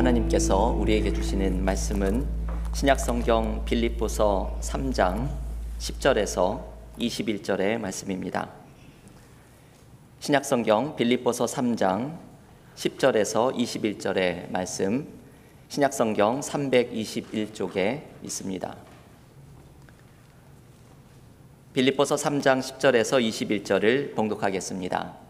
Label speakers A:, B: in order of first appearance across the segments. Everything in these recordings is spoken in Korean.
A: 하나님께서 우리에게 주시는 말씀은 신약성경 빌립보서 3장 10절에서 21절의 말씀입니다. 신약성경 빌립보서 3장 10절에서 21절의 말씀, 신약성경 321쪽에 있습니다. 빌립보서 3장 10절에서 21절을 봉독하겠습니다.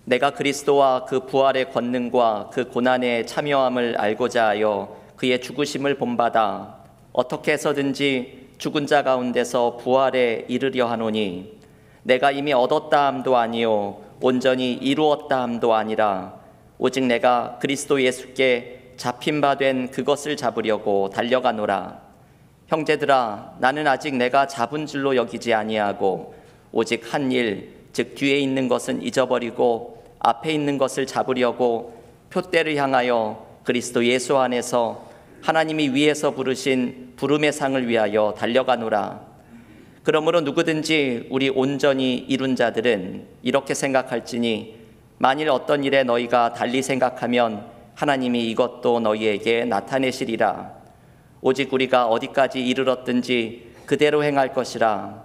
A: 내가 그리스도와 그 부활의 권능과 그 고난에 참여함을 알고자 하여 그의 죽으심을 본받아 어떻게 해서든지 죽은 자 가운데서 부활에 이르려 하노니, 내가 이미 얻었다 함도 아니요 온전히 이루었다 함도 아니라 오직 내가 그리스도 예수께 잡힌 바 된 그것을 잡으려고 달려가노라. 형제들아, 나는 아직 내가 잡은 줄로 여기지 아니하고 오직 한 일, 즉 뒤에 있는 것은 잊어버리고 앞에 있는 것을 잡으려고 표대를 향하여 그리스도 예수 안에서 하나님이 위에서 부르신 부름의 상을 위하여 달려가노라. 그러므로 누구든지 우리 온전히 이룬 자들은 이렇게 생각할지니, 만일 어떤 일에 너희가 달리 생각하면 하나님이 이것도 너희에게 나타내시리라. 오직 우리가 어디까지 이르렀든지 그대로 행할 것이라.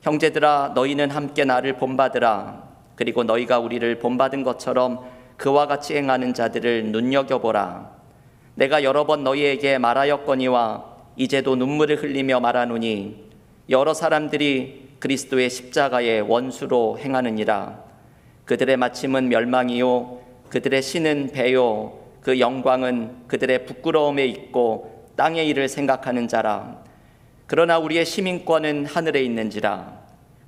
A: 형제들아, 너희는 함께 나를 본받으라. 그리고 너희가 우리를 본받은 것처럼 그와 같이 행하는 자들을 눈여겨보라. 내가 여러 번 너희에게 말하였거니와 이제도 눈물을 흘리며 말하노니, 여러 사람들이 그리스도의 십자가의 원수로 행하느니라. 그들의 마침은 멸망이요 그들의 신은 배요 그 영광은 그들의 부끄러움에 있고 땅의 일을 생각하는 자라. 그러나 우리의 시민권은 하늘에 있는지라.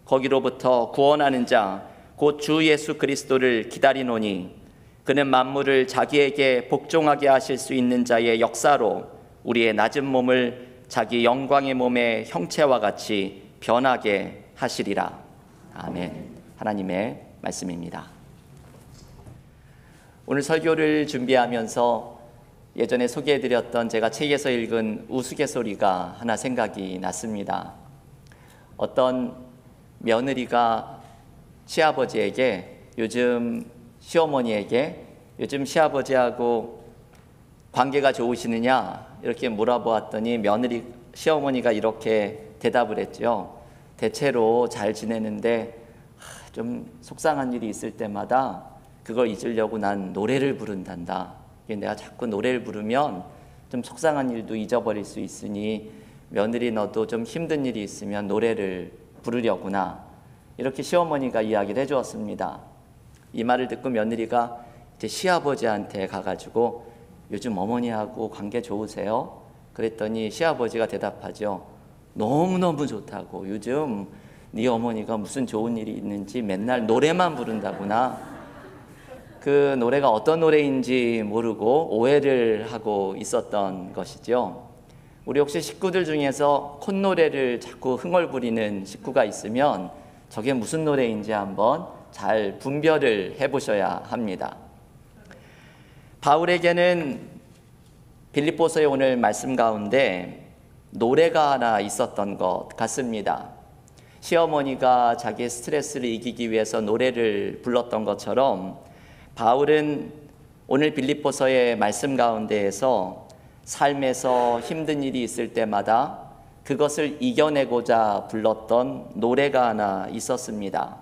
A: 거기로부터 구원하는 자 곧 주 예수 그리스도를 기다리노니, 그는 만물을 자기에게 복종하게 하실 수 있는 자의 역사로 우리의 낮은 몸을 자기 영광의 몸의 형체와 같이 변하게 하시리라. 아멘. 하나님의 말씀입니다. 오늘 설교를 준비하면서 예전에 소개해드렸던 제가 책에서 읽은 우스갯소리가 하나 생각이 났습니다. 어떤 며느리가 시아버지에게 요즘 시아버지하고 관계가 좋으시느냐 이렇게 물어보았더니 시어머니가 이렇게 대답을 했죠. 대체로 잘 지내는데 좀 속상한 일이 있을 때마다 그걸 잊으려고 난 노래를 부른단다. 내가 자꾸 노래를 부르면 좀 속상한 일도 잊어버릴 수 있으니 며느리 너도 좀 힘든 일이 있으면 노래를 부르려구나. 이렇게 시어머니가 이야기를 해주었습니다. 이 말을 듣고 며느리가 이제 시아버지한테 가가지고 요즘 어머니하고 관계 좋으세요? 그랬더니 시아버지가 대답하죠. 너무너무 좋다고. 요즘 네 어머니가 무슨 좋은 일이 있는지 맨날 노래만 부른다구나. 그 노래가 어떤 노래인지 모르고 오해를 하고 있었던 것이죠. 우리 혹시 식구들 중에서 콧노래를 자꾸 흥얼부리는 식구가 있으면 저게 무슨 노래인지 한번 잘 분별을 해보셔야 합니다. 바울에게는 빌립보서의 오늘 말씀 가운데 노래가 하나 있었던 것 같습니다. 시어머니가 자기의 스트레스를 이기기 위해서 노래를 불렀던 것처럼 바울은 오늘 빌립보서의 말씀 가운데에서 삶에서 힘든 일이 있을 때마다 그것을 이겨내고자 불렀던 노래가 하나 있었습니다.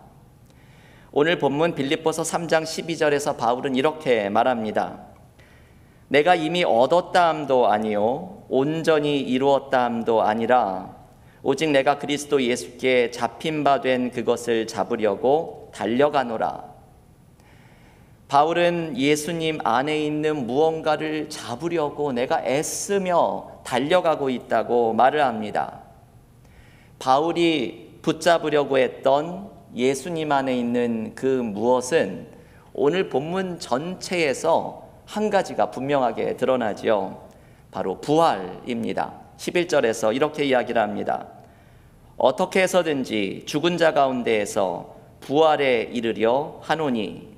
A: 오늘 본문 빌립보서 3장 12절에서 바울은 이렇게 말합니다. 내가 이미 얻었다 함도 아니요 온전히 이루었다 함도 아니라 오직 내가 그리스도 예수께 잡힌 바 된 그것을 잡으려고 달려가노라. 바울은 예수님 안에 있는 무언가를 잡으려고 내가 애쓰며 달려가고 있다고 말을 합니다. 바울이 붙잡으려고 했던 예수님 안에 있는 그 무엇은 오늘 본문 전체에서 한 가지가 분명하게 드러나지요. 바로 부활입니다. 11절에서 이렇게 이야기를 합니다. 어떻게 해서든지 죽은 자 가운데에서 부활에 이르려 하노니.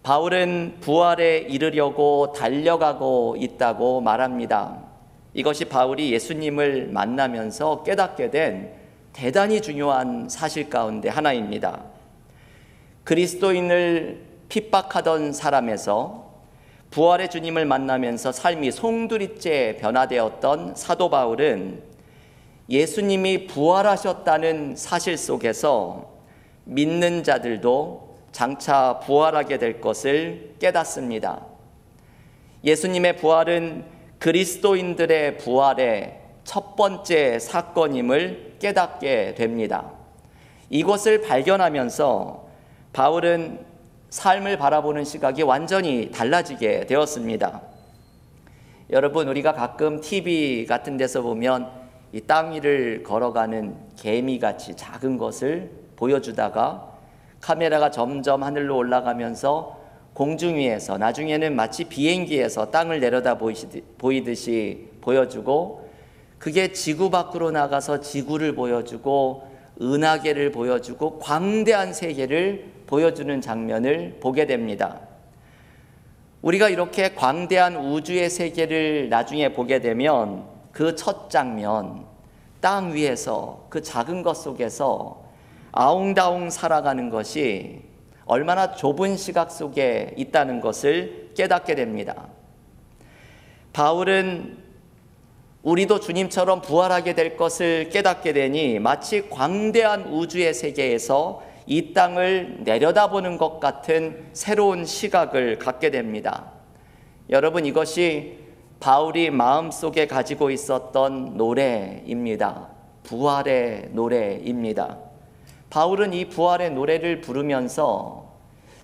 A: 바울은 부활에 이르려고 달려가고 있다고 말합니다. 이것이 바울이 예수님을 만나면서 깨닫게 된 대단히 중요한 사실 가운데 하나입니다. 그리스도인을 핍박하던 사람에서 부활의 주님을 만나면서 삶이 송두리째 변화되었던 사도 바울은 예수님이 부활하셨다는 사실 속에서 믿는 자들도 장차 부활하게 될 것을 깨닫습니다. 예수님의 부활은 그리스도인들의 부활의 첫 번째 사건임을 깨닫게 됩니다. 이것을 발견하면서 바울은 삶을 바라보는 시각이 완전히 달라지게 되었습니다. 여러분, 우리가 가끔 TV 같은 데서 보면 이 땅 위를 걸어가는 개미같이 작은 것을 보여주다가 카메라가 점점 하늘로 올라가면서 공중 위에서, 나중에는 마치 비행기에서 땅을 내려다 보이듯이 보여주고, 그게 지구 밖으로 나가서 지구를 보여주고 은하계를 보여주고 광대한 세계를 보여주는 장면을 보게 됩니다. 우리가 이렇게 광대한 우주의 세계를 나중에 보게 되면 그 첫 장면, 땅 위에서 그 작은 것 속에서 아웅다웅 살아가는 것이 얼마나 좁은 시각 속에 있다는 것을 깨닫게 됩니다. 바울은 우리도 주님처럼 부활하게 될 것을 깨닫게 되니 마치 광대한 우주의 세계에서 이 땅을 내려다보는 것 같은 새로운 시각을 갖게 됩니다. 여러분, 이것이 바울이 마음속에 가지고 있었던 노래입니다. 부활의 노래입니다. 바울은 이 부활의 노래를 부르면서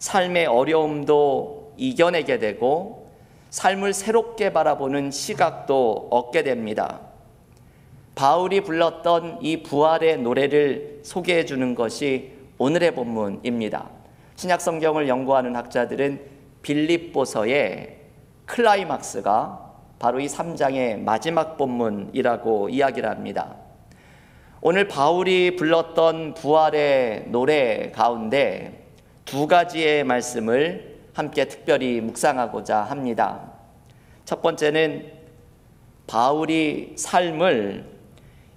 A: 삶의 어려움도 이겨내게 되고 삶을 새롭게 바라보는 시각도 얻게 됩니다. 바울이 불렀던 이 부활의 노래를 소개해 주는 것이 오늘의 본문입니다. 신약 성경을 연구하는 학자들은 빌립보서의 클라이막스가 바로 이 3장의 마지막 본문이라고 이야기를 합니다. 오늘 바울이 불렀던 부활의 노래 가운데 두 가지의 말씀을 함께 특별히 묵상하고자 합니다. 첫 번째는 바울이 삶을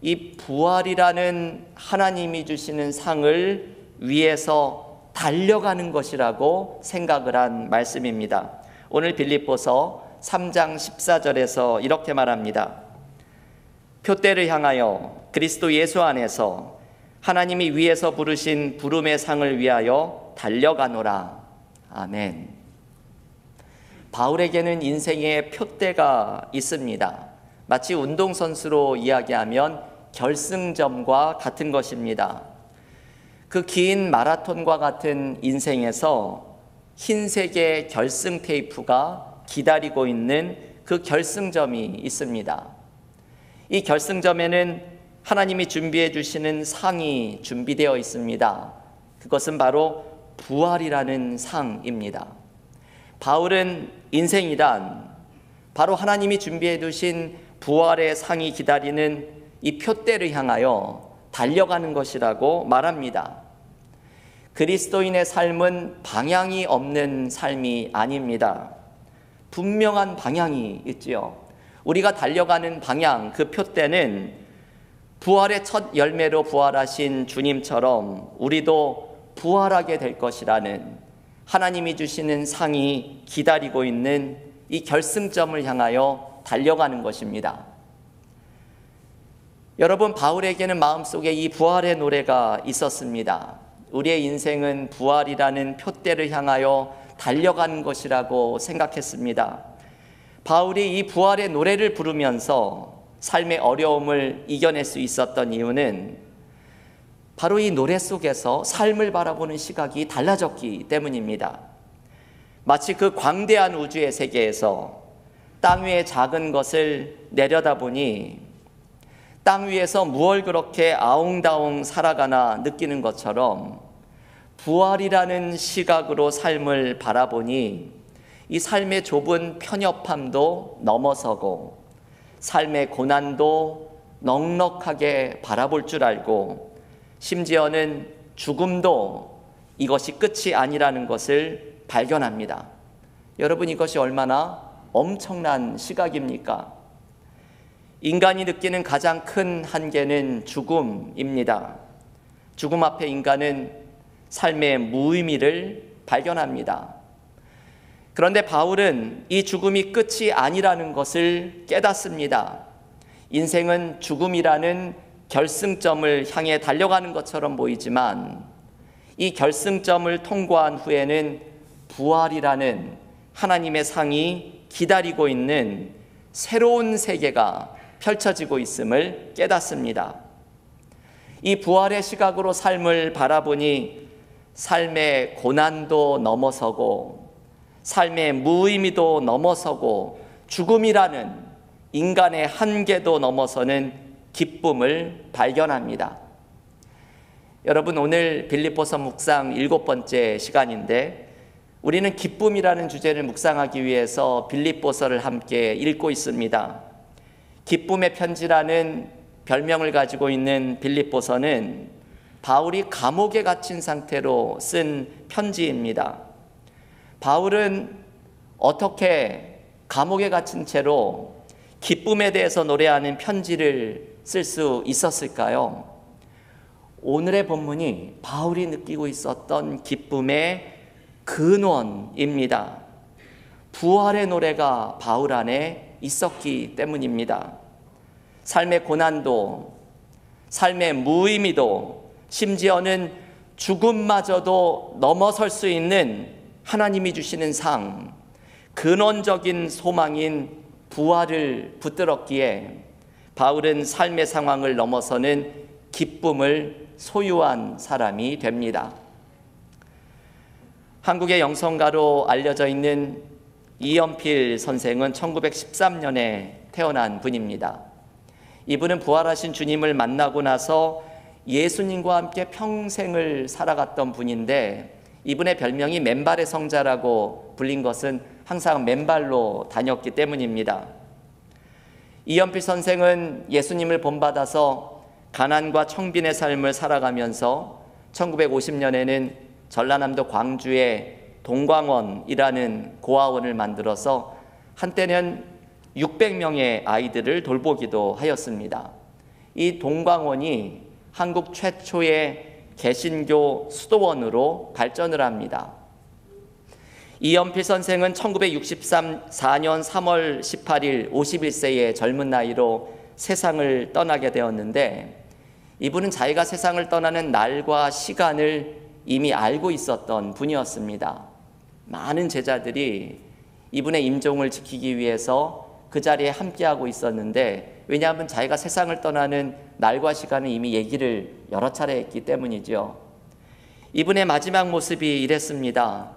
A: 이 부활이라는 하나님이 주시는 상을 위해서 달려가는 것이라고 생각을 한 말씀입니다. 오늘 빌립보서 3장 14절에서 이렇게 말합니다. 표대를 향하여 그리스도 예수 안에서 하나님이 위에서 부르신 부름의 상을 위하여 달려가노라. 아멘. 바울에게는 인생의 표대가 있습니다. 마치 운동선수로 이야기하면 결승점과 같은 것입니다. 그 긴 마라톤과 같은 인생에서 흰색의 결승 테이프가 기다리고 있는 그 결승점이 있습니다. 이 결승점에는 하나님이 준비해 주시는 상이 준비되어 있습니다. 그것은 바로 부활이라는 상입니다. 바울은 인생이란 바로 하나님이 준비해 두신 부활의 상이 기다리는 이 표대를 향하여 달려가는 것이라고 말합니다. 그리스도인의 삶은 방향이 없는 삶이 아닙니다. 분명한 방향이 있지요. 우리가 달려가는 방향, 그 표대는 부활의 첫 열매로 부활하신 주님처럼 우리도 부활하게 될 것이라는 하나님이 주시는 상이 기다리고 있는 이 결승점을 향하여 달려가는 것입니다. 여러분, 바울에게는 마음속에 이 부활의 노래가 있었습니다. 우리의 인생은 부활이라는 표대를 향하여 달려가는 것이라고 생각했습니다. 바울이 이 부활의 노래를 부르면서 삶의 어려움을 이겨낼 수 있었던 이유는 바로 이 노래 속에서 삶을 바라보는 시각이 달라졌기 때문입니다. 마치 그 광대한 우주의 세계에서 땅 위의 작은 것을 내려다보니 땅 위에서 무얼 그렇게 아웅다웅 살아가나 느끼는 것처럼 부활이라는 시각으로 삶을 바라보니 이 삶의 좁은 편협함도 넘어서고 삶의 고난도 넉넉하게 바라볼 줄 알고 심지어는 죽음도 이것이 끝이 아니라는 것을 발견합니다. 여러분, 이것이 얼마나 엄청난 시각입니까? 인간이 느끼는 가장 큰 한계는 죽음입니다. 죽음 앞에 인간은 삶의 무의미를 발견합니다. 그런데 바울은 이 죽음이 끝이 아니라는 것을 깨닫습니다. 인생은 죽음이라는 결승점을 향해 달려가는 것처럼 보이지만 이 결승점을 통과한 후에는 부활이라는 하나님의 상이 기다리고 있는 새로운 세계가 펼쳐지고 있음을 깨닫습니다. 이 부활의 시각으로 삶을 바라보니 삶의 고난도 넘어서고 삶의 무의미도 넘어서고 죽음이라는 인간의 한계도 넘어서는 기쁨을 발견합니다. 여러분, 오늘 빌립보서 묵상 7번째 시간인데 우리는 기쁨이라는 주제를 묵상하기 위해서 빌립보서를 함께 읽고 있습니다. 기쁨의 편지라는 별명을 가지고 있는 빌립보서는 바울이 감옥에 갇힌 상태로 쓴 편지입니다. 바울은 어떻게 감옥에 갇힌 채로 기쁨에 대해서 노래하는 편지를 쓸 수 있었을까요? 오늘의 본문이 바울이 느끼고 있었던 기쁨의 근원입니다. 부활의 노래가 바울 안에 있었기 때문입니다. 삶의 고난도, 삶의 무의미도, 심지어는 죽음마저도 넘어설 수 있는 하나님이 주시는 상, 근원적인 소망인 부활을 붙들었기에 바울은 삶의 상황을 넘어서는 기쁨을 소유한 사람이 됩니다. 한국의 영성가로 알려져 있는 이연필 선생은 1913년에 태어난 분입니다. 이분은 부활하신 주님을 만나고 나서 예수님과 함께 평생을 살아갔던 분인데 이분의 별명이 맨발의 성자라고 불린 것은 항상 맨발로 다녔기 때문입니다. 이연필 선생은 예수님을 본받아서 가난과 청빈의 삶을 살아가면서 1950년에는 전라남도 광주에 동광원이라는 고아원을 만들어서 한때는 600명의 아이들을 돌보기도 하였습니다. 이 동광원이 한국 최초의 개신교 수도원으로 발전을 합니다. 이연필 선생은 1964년 3월 18일 51세의 젊은 나이로 세상을 떠나게 되었는데 이분은 자기가 세상을 떠나는 날과 시간을 이미 알고 있었던 분이었습니다. 많은 제자들이 이분의 임종을 지키기 위해서 그 자리에 함께하고 있었는데 왜냐하면 자기가 세상을 떠나는 날과 시간을 이미 얘기를 여러 차례 했기 때문이죠. 이분의 마지막 모습이 이랬습니다.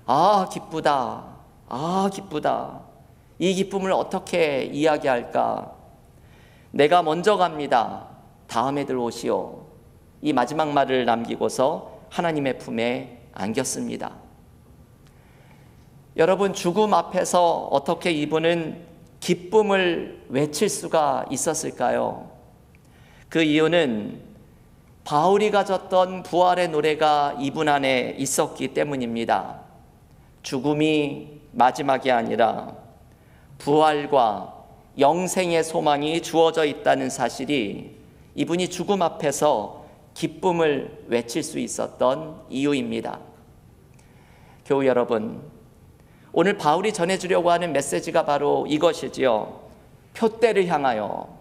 A: 아, 기쁘다. 아, 기쁘다. 이 기쁨을 어떻게 이야기할까? 내가 먼저 갑니다. 다음에들 오시오. 이 마지막 말을 남기고서 하나님의 품에 안겼습니다. 여러분, 죽음 앞에서 어떻게 이분은 기쁨을 외칠 수가 있었을까요? 그 이유는 바울이 가졌던 부활의 노래가 이분 안에 있었기 때문입니다. 죽음이 마지막이 아니라 부활과 영생의 소망이 주어져 있다는 사실이 이분이 죽음 앞에서 기쁨을 외칠 수 있었던 이유입니다. 교우 여러분, 오늘 바울이 전해주려고 하는 메시지가 바로 이것이지요. 표대를 향하여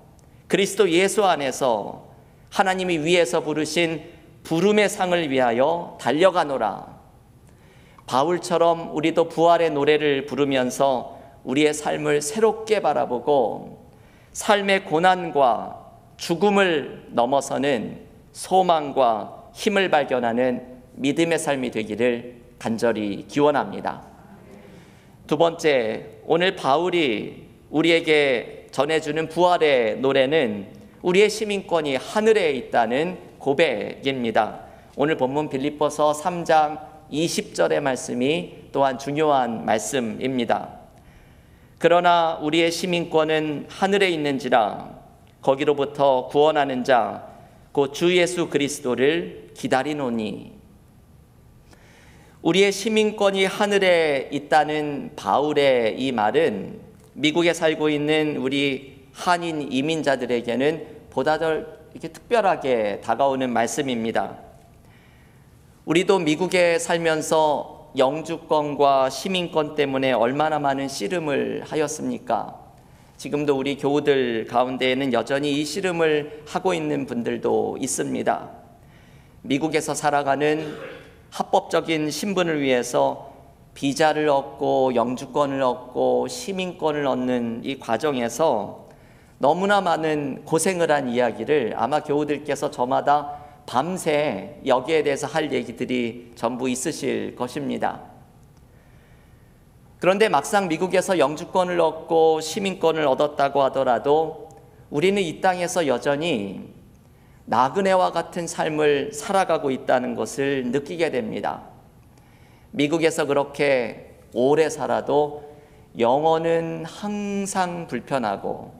A: 그리스도 예수 안에서 하나님이 위에서 부르신 부름의 상을 위하여 달려가노라. 바울처럼 우리도 부활의 노래를 부르면서 우리의 삶을 새롭게 바라보고 삶의 고난과 죽음을 넘어서는 소망과 힘을 발견하는 믿음의 삶이 되기를 간절히 기원합니다. 두 번째, 오늘 바울이 우리에게 전해주는 부활의 노래는 우리의 시민권이 하늘에 있다는 고백입니다. 오늘 본문 빌립보서 3장 20절의 말씀이 또한 중요한 말씀입니다. 그러나 우리의 시민권은 하늘에 있는지라 거기로부터 구원하는 자 곧 주 예수 그리스도를 기다리노니. 우리의 시민권이 하늘에 있다는 바울의 이 말은 미국에 살고 있는 우리 한인 이민자들에게는 보다 더 이렇게 특별하게 다가오는 말씀입니다. 우리도 미국에 살면서 영주권과 시민권 때문에 얼마나 많은 씨름을 하였습니까? 지금도 우리 교우들 가운데에는 여전히 이 씨름을 하고 있는 분들도 있습니다. 미국에서 살아가는 합법적인 신분을 위해서 비자를 얻고 영주권을 얻고 시민권을 얻는 이 과정에서 너무나 많은 고생을 한 이야기를 아마 교우들께서 저마다 밤새 여기에 대해서 할 얘기들이 전부 있으실 것입니다. 그런데 막상 미국에서 영주권을 얻고 시민권을 얻었다고 하더라도 우리는 이 땅에서 여전히 나그네와 같은 삶을 살아가고 있다는 것을 느끼게 됩니다. 미국에서 그렇게 오래 살아도 영어는 항상 불편하고,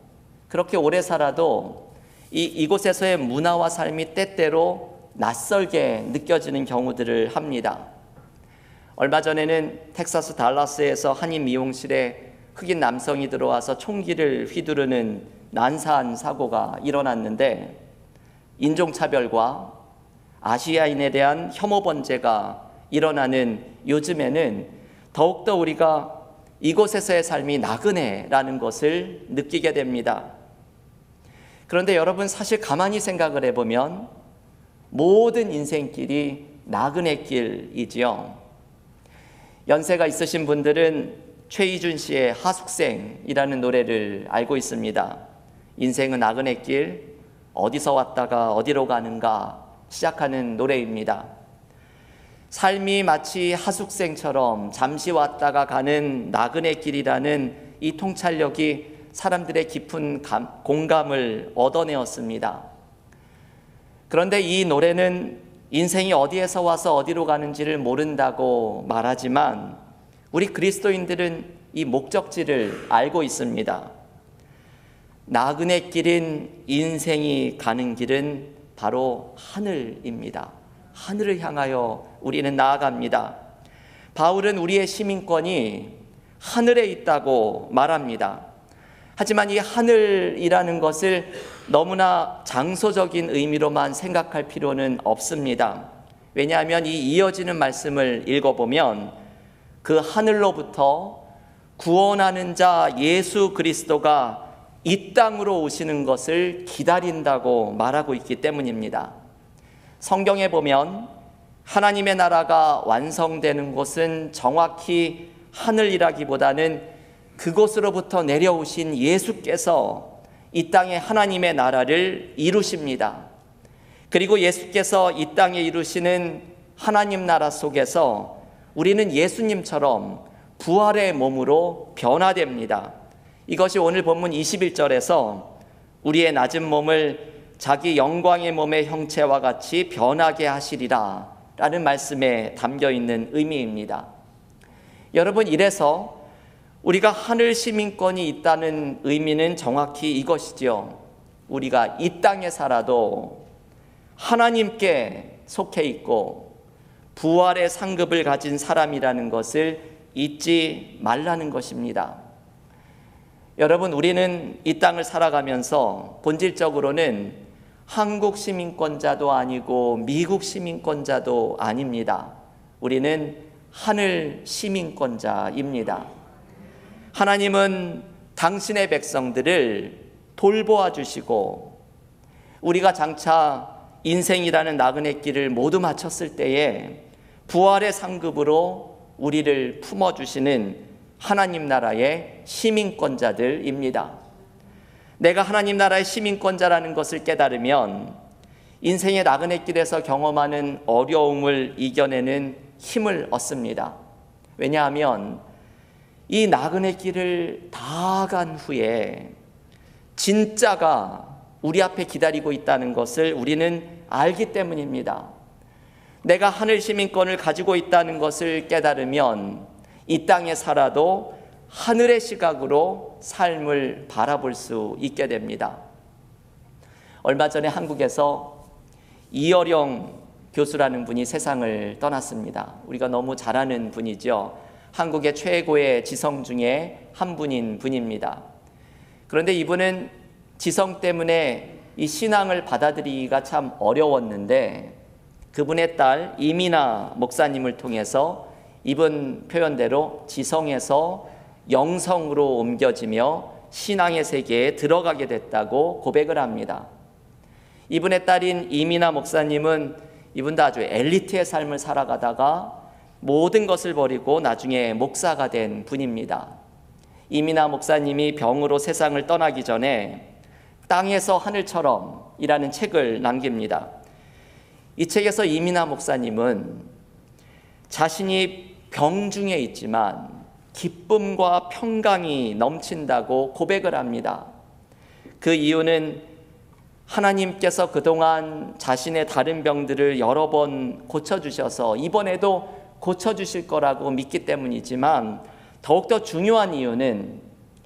A: 그렇게 오래 살아도 이곳에서의 문화와 삶이 때때로 낯설게 느껴지는 경우들을 합니다. 얼마 전에는 텍사스 달라스에서 한인 미용실에 흑인 남성이 들어와서 총기를 휘두르는 난사한 사고가 일어났는데, 인종차별과 아시아인에 대한 혐오 번제가 일어나는 요즘에는 더욱더 우리가 이곳에서의 삶이 나그네라는 것을 느끼게 됩니다. 그런데 여러분, 사실 가만히 생각을 해보면 모든 인생길이 나그네길이지요. 연세가 있으신 분들은 최희준 씨의 하숙생이라는 노래를 알고 있습니다. 인생은 나그네길, 어디서 왔다가 어디로 가는가 시작하는 노래입니다. 삶이 마치 하숙생처럼 잠시 왔다가 가는 나그네길이라는 이 통찰력이 사람들의 깊은 공감을 얻어내었습니다. 그런데 이 노래는 인생이 어디에서 와서 어디로 가는지를 모른다고 말하지만 우리 그리스도인들은 이 목적지를 알고 있습니다. 나그네길인 인생이 가는 길은 바로 하늘입니다. 하늘을 향하여 우리는 나아갑니다. 바울은 우리의 시민권이 하늘에 있다고 말합니다. 하지만 이 하늘이라는 것을 너무나 장소적인 의미로만 생각할 필요는 없습니다. 왜냐하면 이 이어지는 말씀을 읽어보면 그 하늘로부터 구원하는 자 예수 그리스도가 이 땅으로 오시는 것을 기다린다고 말하고 있기 때문입니다. 성경에 보면 하나님의 나라가 완성되는 곳은 정확히 하늘이라기보다는 그곳으로부터 내려오신 예수께서 이 땅에 하나님의 나라를 이루십니다. 그리고 예수께서 이 땅에 이루시는 하나님 나라 속에서 우리는 예수님처럼 부활의 몸으로 변화됩니다. 이것이 오늘 본문 21절에서 우리의 낮은 몸을 자기 영광의 몸의 형체와 같이 변하게 하시리라 라는 말씀에 담겨 있는 의미입니다. 여러분, 이래서 우리가 하늘 시민권이 있다는 의미는 정확히 이것이죠. 우리가 이 땅에 살아도 하나님께 속해 있고 부활의 상급을 가진 사람이라는 것을 잊지 말라는 것입니다. 여러분, 우리는 이 땅을 살아가면서 본질적으로는 한국 시민권자도 아니고 미국 시민권자도 아닙니다. 우리는 하늘 시민권자입니다. 하나님은 당신의 백성들을 돌보아 주시고 우리가 장차 인생이라는 나그네 길을 모두 마쳤을 때에 부활의 상급으로 우리를 품어주시는 하나님 나라의 시민권자들입니다. 내가 하나님 나라의 시민권자라는 것을 깨달으면 인생의 나그네 길에서 경험하는 어려움을 이겨내는 힘을 얻습니다. 왜냐하면 이 나그네 길을 다 간 후에 진짜가 우리 앞에 기다리고 있다는 것을 우리는 알기 때문입니다. 내가 하늘 시민권을 가지고 있다는 것을 깨달으면 이 땅에 살아도 하늘의 시각으로 삶을 바라볼 수 있게 됩니다. 얼마 전에 한국에서 이어령 교수라는 분이 세상을 떠났습니다. 우리가 너무 잘 아는 분이죠. 한국의 최고의 지성 중에 한 분인 분입니다. 그런데 이분은 지성 때문에 이 신앙을 받아들이기가 참 어려웠는데 그분의 딸 이민아 목사님을 통해서 이분 표현대로 지성에서 영성으로 옮겨지며 신앙의 세계에 들어가게 됐다고 고백을 합니다. 이분의 딸인 이민아 목사님은 이분도 아주 엘리트의 삶을 살아가다가 모든 것을 버리고 나중에 목사가 된 분입니다. 이민아 목사님이 병으로 세상을 떠나기 전에 땅에서 하늘처럼 이라는 책을 남깁니다. 이 책에서 이민아 목사님은 자신이 병 중에 있지만 기쁨과 평강이 넘친다고 고백을 합니다. 그 이유는 하나님께서 그동안 자신의 다른 병들을 여러 번 고쳐주셔서 이번에도 고쳐주실 거라고 믿기 때문이지만, 더욱더 중요한 이유는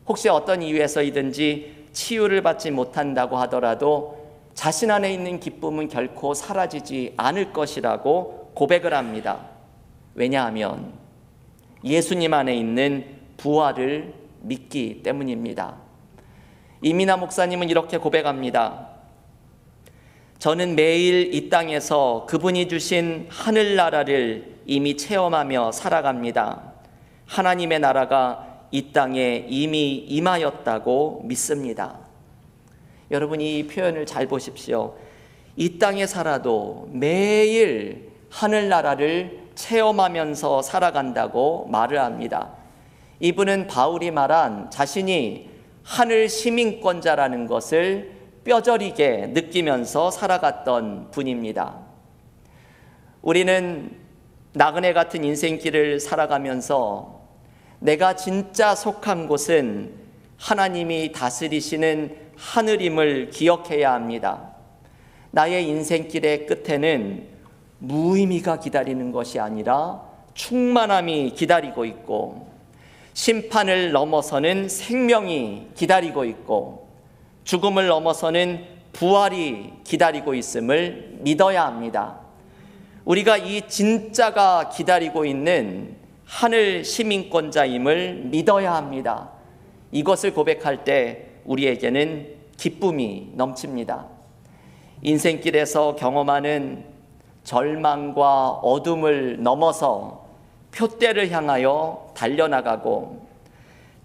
A: 혹시 어떤 이유에서이든지 치유를 받지 못한다고 하더라도 자신 안에 있는 기쁨은 결코 사라지지 않을 것이라고 고백을 합니다. 왜냐하면 예수님 안에 있는 부활을 믿기 때문입니다. 이민아 목사님은 이렇게 고백합니다. 저는 매일 이 땅에서 그분이 주신 하늘나라를 이미 체험하며 살아갑니다. 하나님의 나라가 이 땅에 이미 임하였다고 믿습니다. 여러분, 이 표현을 잘 보십시오. 이 땅에 살아도 매일 하늘나라를 체험하면서 살아간다고 말을 합니다. 이분은 바울이 말한 자신이 하늘 시민권자라는 것을 뼈저리게 느끼면서 살아갔던 분입니다. 우리는 나그네 같은 인생길을 살아가면서 내가 진짜 속한 곳은 하나님이 다스리시는 하늘임을 기억해야 합니다. 나의 인생길의 끝에는 무의미가 기다리는 것이 아니라 충만함이 기다리고 있고, 심판을 넘어서는 생명이 기다리고 있고, 죽음을 넘어서는 부활이 기다리고 있음을 믿어야 합니다. 우리가 이 진짜가 기다리고 있는 하늘 시민권자임을 믿어야 합니다. 이것을 고백할 때 우리에게는 기쁨이 넘칩니다. 인생길에서 경험하는 절망과 어둠을 넘어서 표대를 향하여 달려나가고,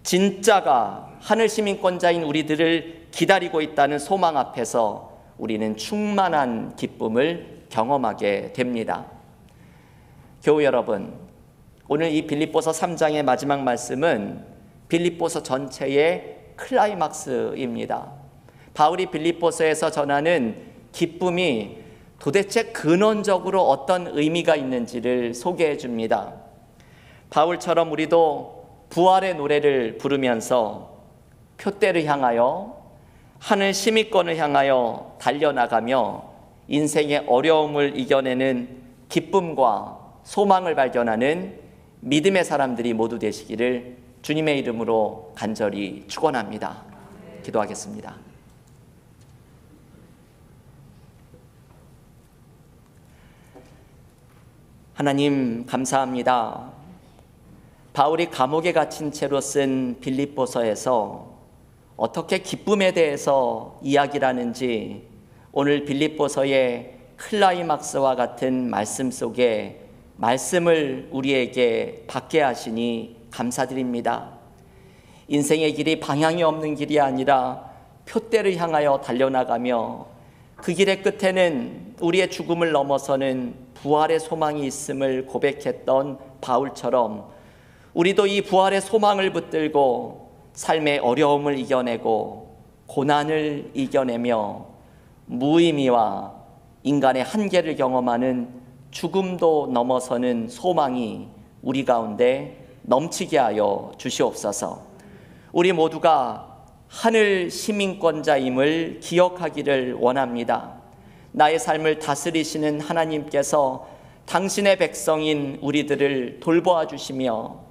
A: 진짜가 하늘 시민권자인 우리들을 기다리고 있다는 소망 앞에서 우리는 충만한 기쁨을 경험하게 됩니다. 교우 여러분, 오늘 이 빌립보서 3장의 마지막 말씀은 빌립보서 전체의 클라이막스입니다. 바울이 빌립보서에서 전하는 기쁨이 도대체 근원적으로 어떤 의미가 있는지를 소개해 줍니다. 바울처럼 우리도 부활의 노래를 부르면서 표대를 향하여, 하늘 시민권을 향하여 달려나가며 인생의 어려움을 이겨내는 기쁨과 소망을 발견하는 믿음의 사람들이 모두 되시기를 주님의 이름으로 간절히 축원합니다. 기도하겠습니다. 하나님, 감사합니다. 바울이 감옥에 갇힌 채로 쓴 빌립보서에서 어떻게 기쁨에 대해서 이야기를 하는지 오늘 빌립보서의 클라이막스와 같은 말씀 속에 말씀을 우리에게 받게 하시니 감사드립니다. 인생의 길이 방향이 없는 길이 아니라 표대를 향하여 달려나가며 그 길의 끝에는 우리의 죽음을 넘어서는 부활의 소망이 있음을 고백했던 바울처럼 우리도 이 부활의 소망을 붙들고 삶의 어려움을 이겨내고 고난을 이겨내며 무의미와 인간의 한계를 경험하는 죽음도 넘어서는 소망이 우리 가운데 넘치게 하여 주시옵소서. 우리 모두가 하늘 시민권자임을 기억하기를 원합니다. 나의 삶을 다스리시는 하나님께서 당신의 백성인 우리들을 돌보아 주시며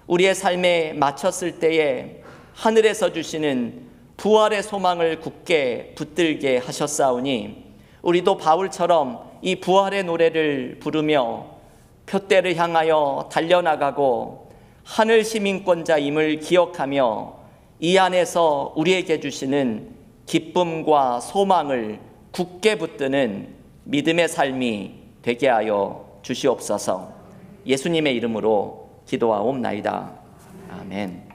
A: 우리의 삶에 맞췄을 때에 하늘에서 주시는 부활의 소망을 굳게 붙들게 하셨사오니 우리도 바울처럼 이 부활의 노래를 부르며 표대를 향하여 달려나가고 하늘 시민권자임을 기억하며 이 안에서 우리에게 주시는 기쁨과 소망을 굳게 붙드는 믿음의 삶이 되게 하여 주시옵소서. 예수님의 이름으로 기도하옵나이다. 아멘.